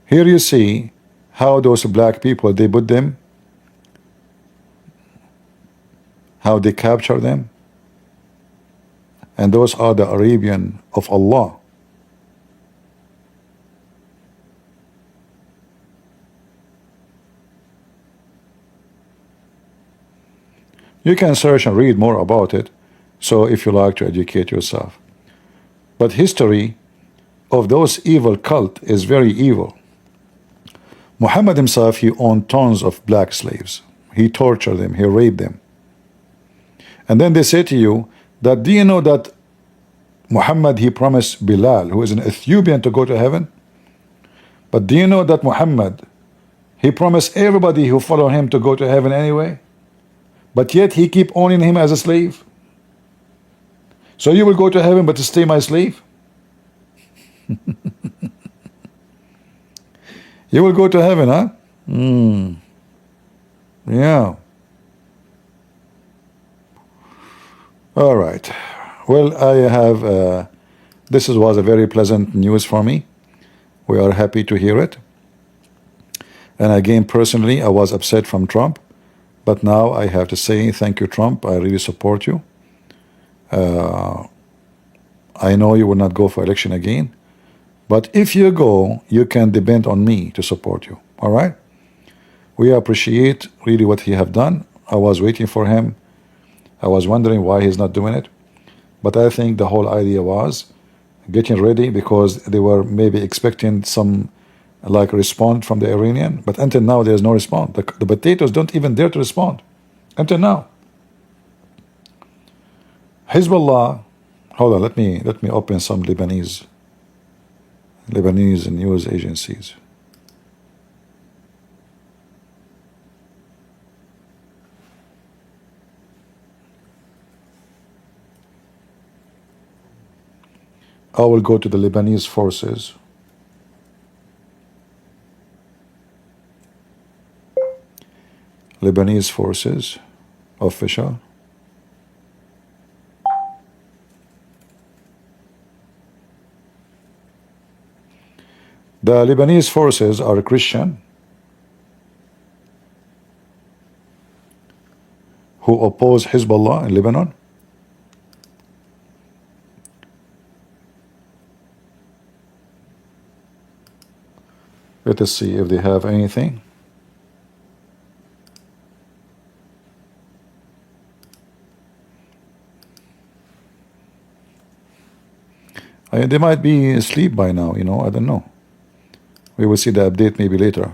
Here you see how those black people, they put them, how they capture them. And those are the Arabian of Allah. You can search and read more about it, so if you like to educate yourself. But history of those evil cult is very evil. Muhammad himself, he owned tons of black slaves. He tortured them, he raped them. And then they say to you that, do you know that Muhammad, he promised Bilal, who is an Ethiopian, to go to heaven? But do you know that Muhammad, he promised everybody who follow him to go to heaven anyway? But yet he keep owning him as a slave. So you will go to heaven but to stay my slave? You will go to heaven, huh? Yeah. All right. Well, I have, this was a very pleasant news for me. We are happy to hear it. And again, personally, I was upset from Trump. But now I have to say, thank you, Trump. I really support you. I know you will not go for election again. But if you go, you can depend on me to support you. All right? We appreciate really what he have done. I was waiting for him. I was wondering why he's not doing it. But I think the whole idea was getting ready, because they were maybe expecting some like response from the Iranian. But until now, there's no response. The potatoes don't even dare to respond. Until now. Hezbollah, hold on, let me open some Lebanese news agencies. I will go to the Lebanese forces. Lebanese forces official. The Lebanese forces are Christian who oppose Hezbollah in Lebanon. Let us see if they have anything. They might be asleep by now, you know, I don't know. We will see the update maybe later.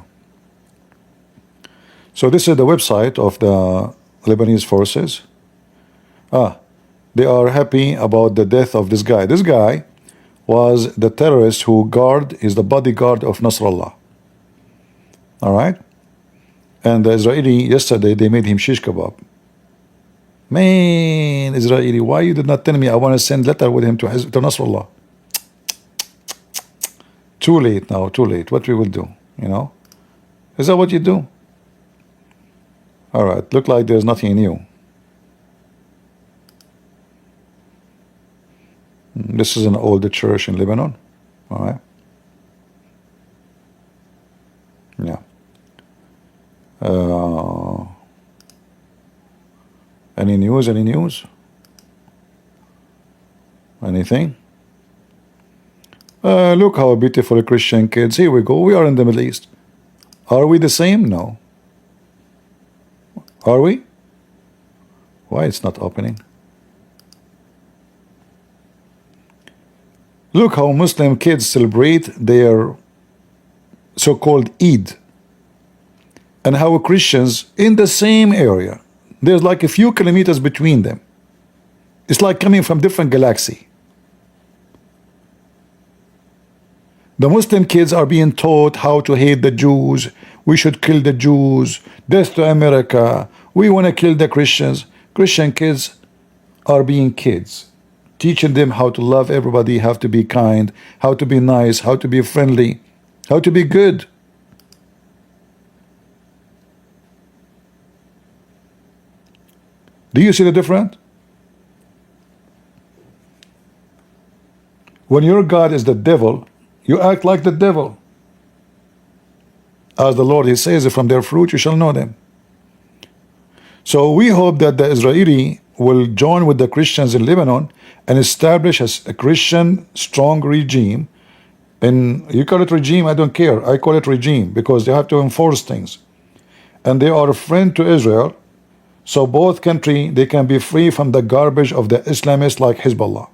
So this is the website of the Lebanese forces. They are happy about the death of this guy. This guy was the terrorist who is the bodyguard of Nasrallah. All right? And the Israeli, yesterday, they made him shish kebab. Man, Israeli, why you did not tell me? I want to send letter with him to Nasrallah. Too late now, too late. What we will do, you know? Is that what you do? All right, look like there's nothing new. This is an older church in Lebanon. All right. Yeah. Any news? Any news? Anything? Look how beautiful Christian kids. Here we go. We are in the Middle East. Are we the same? No. Are we? Why it's not opening? Look how Muslim kids celebrate their so-called Eid, and how Christians in the same area, there's like a few kilometers between them. It's like coming from different galaxy. The Muslim kids are being taught how to hate the Jews. We should kill the Jews. Death to America. We want to kill the Christians. Christian kids are being kids, teaching them how to love everybody, how to be kind, how to be nice, how to be friendly, how to be good. Do you see the difference? When your God is the devil, you act like the devil. As the Lord, he says, from their fruit you shall know them. So we hope that the Israeli will join with the Christians in Lebanon and establish a Christian strong regime. And you call it regime, I don't care. I call it regime because they have to enforce things. And they are a friend to Israel. So both countries, they can be free from the garbage of the Islamists like Hezbollah.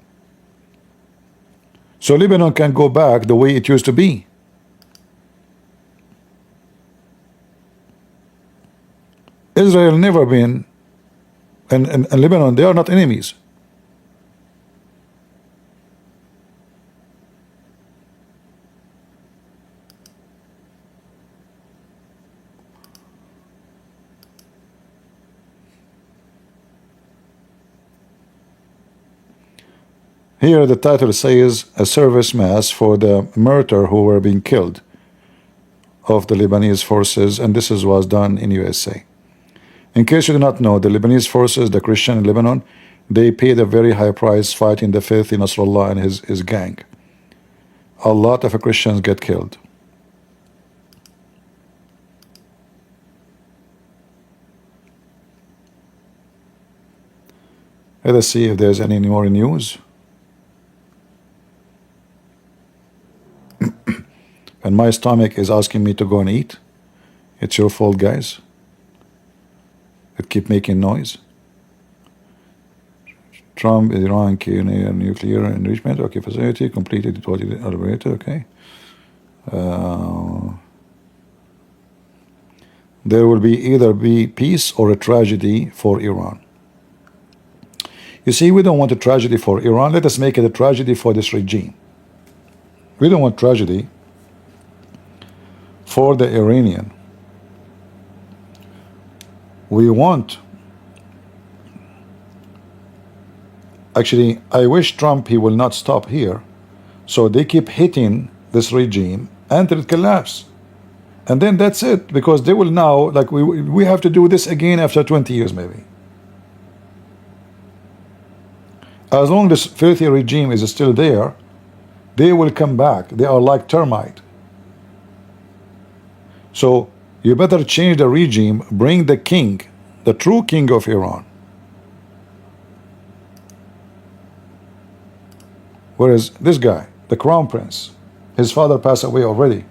So Lebanon can go back the way it used to be. Israel never been, and Lebanon, they are not enemies. Here the title says a service mass for the martyr who were being killed of the Lebanese forces, and this was done in USA. In case you do not know, the Lebanese forces, the Christian in Lebanon, they paid a very high price fighting the filthy Nasrallah and his gang. A lot of Christians get killed. Let us see if there's any more news. And my stomach is asking me to go and eat. It's your fault, guys. It keep making noise. Trump, Iran, nuclear enrichment. Okay, facility completed. It was elaborated. Okay. There will either be peace or a tragedy for Iran. You see, we don't want a tragedy for Iran. Let us make it a tragedy for this regime. We don't want tragedy for the Iranian. We want, actually, I wish Trump, he will not stop here. So they keep hitting this regime until it collapses. And then that's it, because they will now, like we have to do this again after 20 years maybe. As long as this filthy regime is still there, they will come back. They are like termite. So you better change the regime, bring the king, the true king of Iran. Whereas this guy, the crown prince, his father passed away already.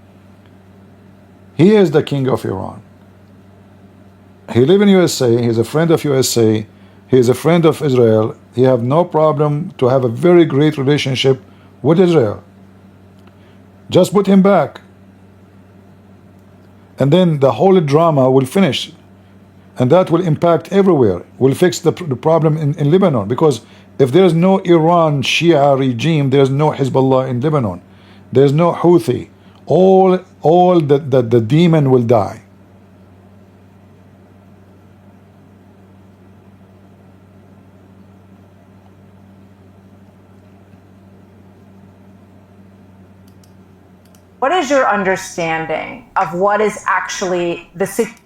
He is the king of Iran. He lives in USA, he's a friend of USA, he is a friend of Israel. He have no problem to have a very great relationship with Israel. Just put him back. And then the whole drama will finish. And that will impact everywhere. Will fix the problem in Lebanon. Because if there's no Iran Shia regime, there's no Hezbollah in Lebanon. There's no Houthi. All the demon will die. What is your understanding of what is actually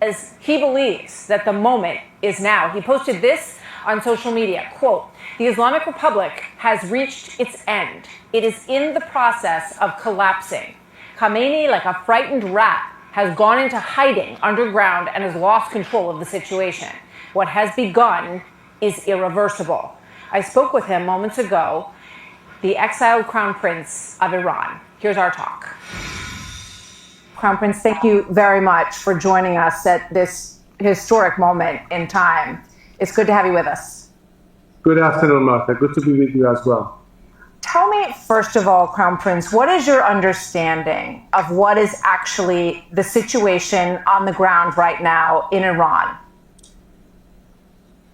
as he believes that the moment is now? He posted this on social media, quote, "The Islamic Republic has reached its end. It is in the process of collapsing. Khamenei, like a frightened rat, has gone into hiding underground and has lost control of the situation. What has begun is irreversible." I spoke with him moments ago, the exiled Crown Prince of Iran. Here's our talk. Crown Prince, thank you very much for joining us at this historic moment in time. It's good to have you with us. Good afternoon, Martha. Good to be with you as well. Tell me, first of all, Crown Prince, what is your understanding of what is actually the situation on the ground right now in Iran?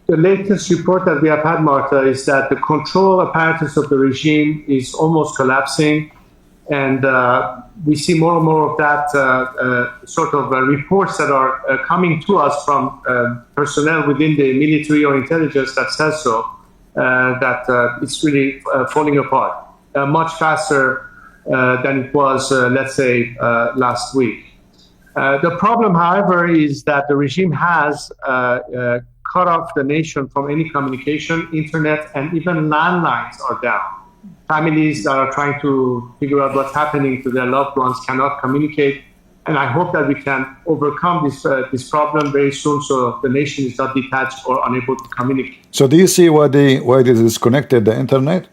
The latest report that we have had, Martha, is that the control apparatus of the regime is almost collapsing. And we see more and more of that sort of reports that are coming to us from personnel within the military or intelligence that says so, that it's really falling apart much faster than it was, let's say, last week. The problem, however, is that the regime has cut off the nation from any communication, internet, and even landlines are down. Families that are trying to figure out what's happening to their loved ones cannot communicate. And I hope that we can overcome this problem very soon, so the nation is not detached or unable to communicate. So do you see why they disconnected the internet?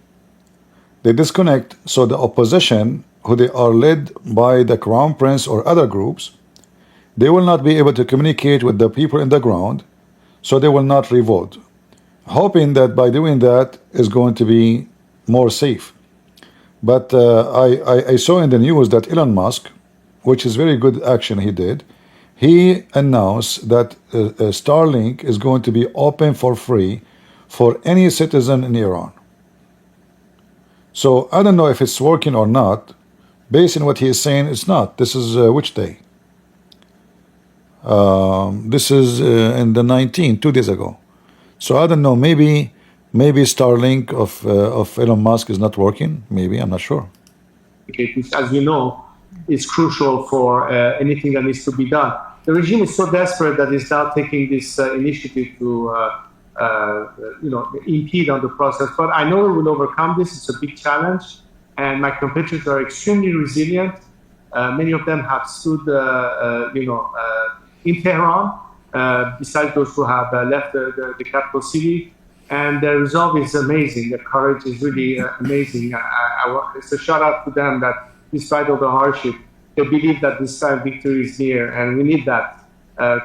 They disconnect so the opposition, who they are led by the crown prince or other groups, they will not be able to communicate with the people in the ground, so they will not revolt, hoping that by doing that is going to be more safe. But I saw in the news that Elon Musk, which is very good action he did, he announced that Starlink is going to be open for free for any citizen in Iran. So I don't know if it's working or not. Based on what he is saying, it's not. This is which day? This is in the 19th, 2 days ago. So I don't know. Maybe Starlink of Elon Musk is not working. Maybe, I'm not sure. Which, as you know, is crucial for anything that needs to be done. The regime is so desperate that it's now taking this initiative to impede on the process. But I know we will overcome this. It's a big challenge, and my competitors are extremely resilient. Many of them have stood, in Tehran, besides those who have left the capital city. And their resolve is amazing. Their courage is really amazing. It's a shout out to them that despite all the hardship, they believe that this time victory is near, and we need that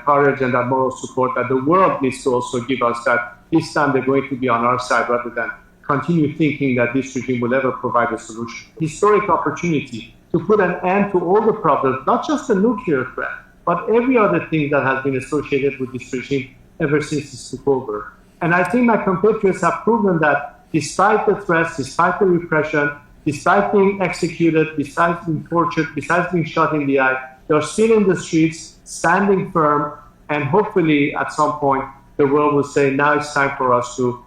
courage and that moral support that the world needs to also give us, that this time they're going to be on our side rather than continue thinking that this regime will ever provide a solution. Historic opportunity to put an end to all the problems, not just the nuclear threat, but every other thing that has been associated with this regime ever since it took over. And I think my competitors have proven that despite the threats, despite the repression, despite being executed, besides being tortured, besides being shot in the eye, they're still in the streets, standing firm, and hopefully at some point the world will say, now it's time for us to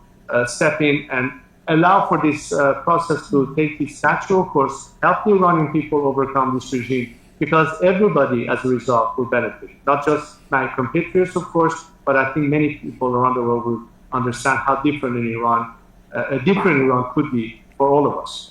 step in and allow for this process to take its natural course, help the Iranian people overcome this regime, because everybody as a result will benefit. Not just my competitors, of course, but I think many people around the world will understand how different a different Iran could be for all of us.